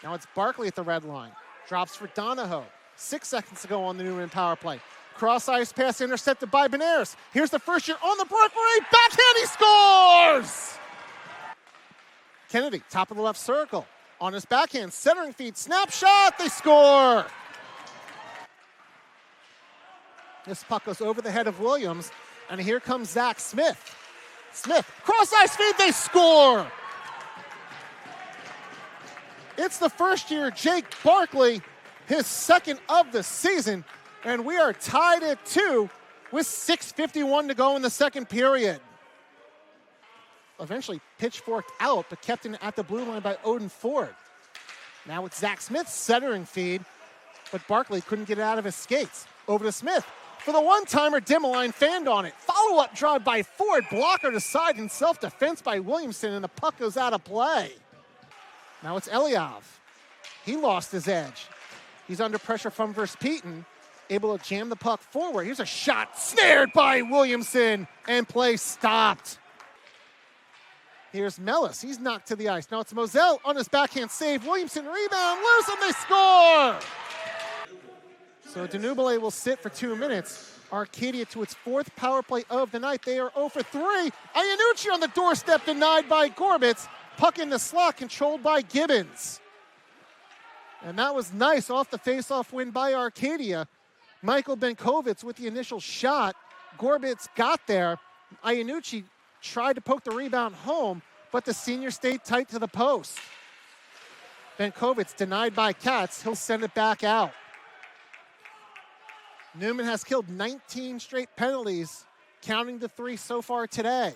Now it's Barkley at the red line. Drops for Donahoe. 6 seconds to go on the Neumann power play. Cross ice pass intercepted by Benares. Here's the first year on the breakaway. Backhand, he scores! Kennedy, top of the left circle. On his backhand, centering feed, snapshot, they score! This puck goes over the head of Williams, and here comes Zach Smith. Smith, cross ice feed, they score! It's the first year Jake Barkley, his second of the season, and we are tied at 2 with 6:51 to go in the second period. Eventually pitchforked out, but kept in at the blue line by Odin Ford. Now it's Zach Smith's centering feed, but Barkley couldn't get it out of his skates. Over to Smith. For the one-timer, Dimmeline fanned on it. Follow-up drive by Ford, blocker to side in self-defense by Williamson, and the puck goes out of play. Now it's Eliav. He lost his edge. He's under pressure from Verspeten, able to jam the puck forward. Here's a shot snared by Williamson, and play stopped. Here's Mellis. He's knocked to the ice. Now it's Moselle on his backhand save. Williamson rebound, loose, and they score! So Danubile will sit for 2 minutes. Arcadia to its 4th power play of the night. They are 0 for 3. Iannucci on the doorstep, denied by Gorbitz. Puck in the slot, controlled by Gibbons. And that was nice off the face-off win by Arcadia. Michael Benkovitz with the initial shot. Gorbitz got there. Iannucci tried to poke the rebound home, but the senior stayed tight to the post. Benkovitz denied by Katz. He'll send it back out. Neumann has killed 19 straight penalties, counting the 3 so far today.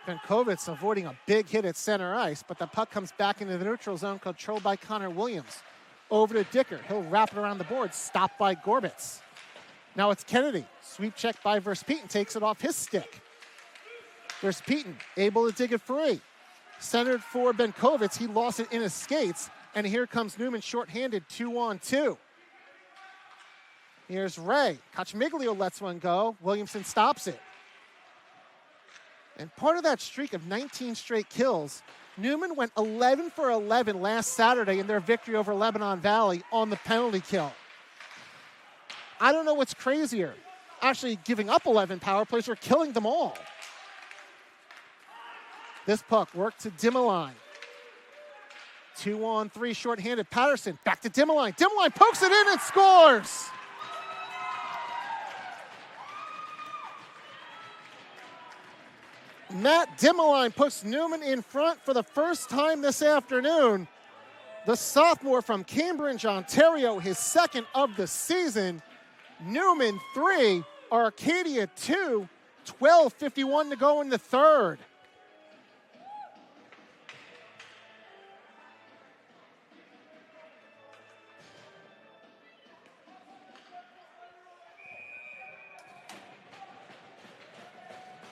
Benkovitz avoiding a big hit at center ice, but the puck comes back into the neutral zone, controlled by Connor Williams. Over to Dicker. He'll wrap it around the board, stopped by Gorbitz. Now it's Kennedy. Sweep check by Verspeten, takes it off his stick. Verspeten able to dig it free. Centered for Benkovitz. He lost it in his skates, and here comes Neumann shorthanded, 2-on-2. Here's Ray. Cachmiglio lets one go. Williamson stops it. And part of that streak of 19 straight kills, Neumann went 11 for 11 last Saturday in their victory over Lebanon Valley on the penalty kill. I don't know what's crazier, actually giving up 11 power plays or killing them all. This puck worked to Dimmeline. 2-on-3 shorthanded. Patterson back to Dimmeline. Dimmeline pokes it in and scores! Matt Dimmeline puts Neumann in front for the first time this afternoon. The sophomore from Cambridge, Ontario, his second of the season. Neumann 3, Arcadia 2, 12:51 to go in the third.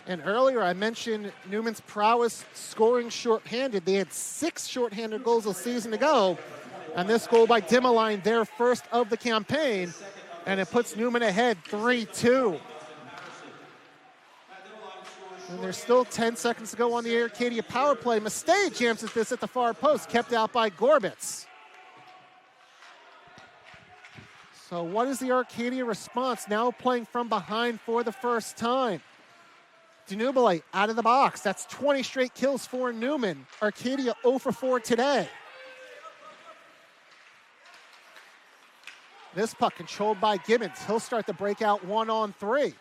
And earlier I mentioned Neumann's prowess scoring shorthanded. They had 6 shorthanded goals a season ago. And this goal by Dimmeline, their first of the campaign. And it puts Neumann ahead 3-2. And there's still 10 seconds to go on the Arcadia power play. Mistake jams at this at the far post, kept out by Gorbitz. So what is the Arcadia response? Now playing from behind for the first time. Danubile out of the box. That's 20 straight kills for Neumann. Arcadia 0 for 4 today. This puck controlled by Gibbons. He'll start the breakout 1-on-3.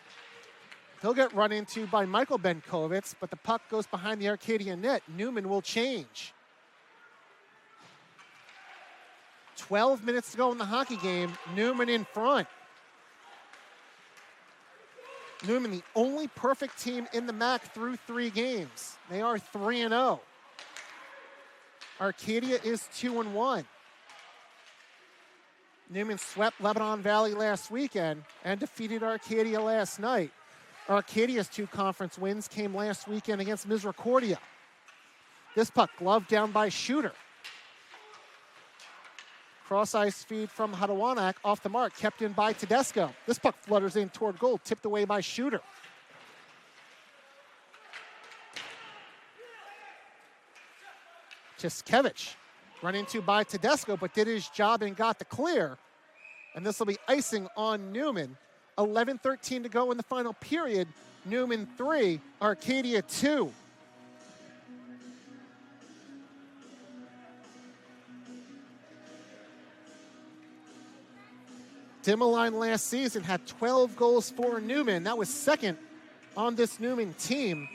He'll get run into by Michael Benkovitz, but the puck goes behind the Arcadia net. Neumann will change. 12 minutes to go in the hockey game. Neumann in front. Neumann, the only perfect team in the MAC through 3 games. They are 3-0. Arcadia is 2-1. Neumann swept Lebanon Valley last weekend and defeated Arcadia last night. Arcadia's 2 conference wins came last weekend against Misericordia. This puck gloved down by Shooter. Cross ice feed from Hadawanak off the mark, kept in by Tedesco. This puck flutters in toward goal, tipped away by Shooter. Tiskevich run into by Tedesco, but did his job and got the clear. And this will be icing on Neumann. 11:13 to go in the final period. Neumann 3, Arcadia 2. Dimmeline last season had 12 goals for Neumann. That was second on this Neumann team.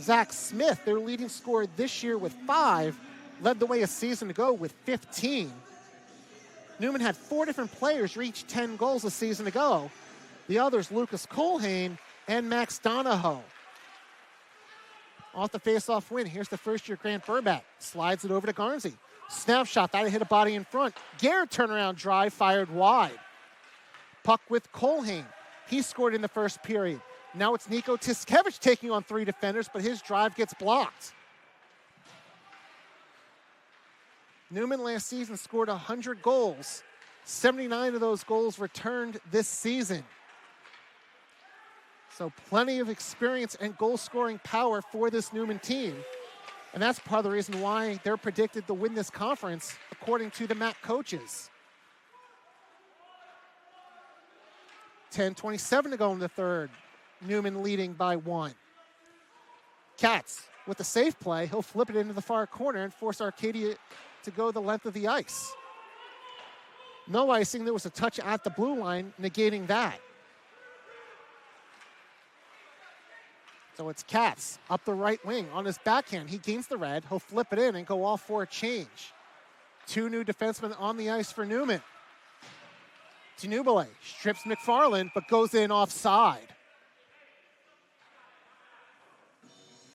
Zach Smith, their leading scorer this year with 5, led the way a season ago with 15. Neumann had 4 different players reach 10 goals a season ago. The others, Lucas Colhane and Max Donahoe. Off the face-off win, here's the first-year Grant Burback. Slides it over to Garnsey. Snapshot, that hit a body in front. Garrett turnaround drive, fired wide. Puck with Colhane. He scored in the first period. Now it's Nico Tiskevich taking on 3 defenders, but his drive gets blocked. Neumann last season scored 100 goals. 79 of those goals returned this season. So plenty of experience and goal-scoring power for this Neumann team. And that's part of the reason why they're predicted to win this conference, according to the MAC coaches. 10:27 to go in the third. Neumann leading by 1. Katz with the safe play. He'll flip it into the far corner and force Arcadia to go the length of the ice. No icing. There was a touch at the blue line, negating that. So it's Katz up the right wing on his backhand. He gains the red. He'll flip it in and go off for a change. 2 new defensemen on the ice for Neumann. Tinubile strips McFarland, but goes in offside.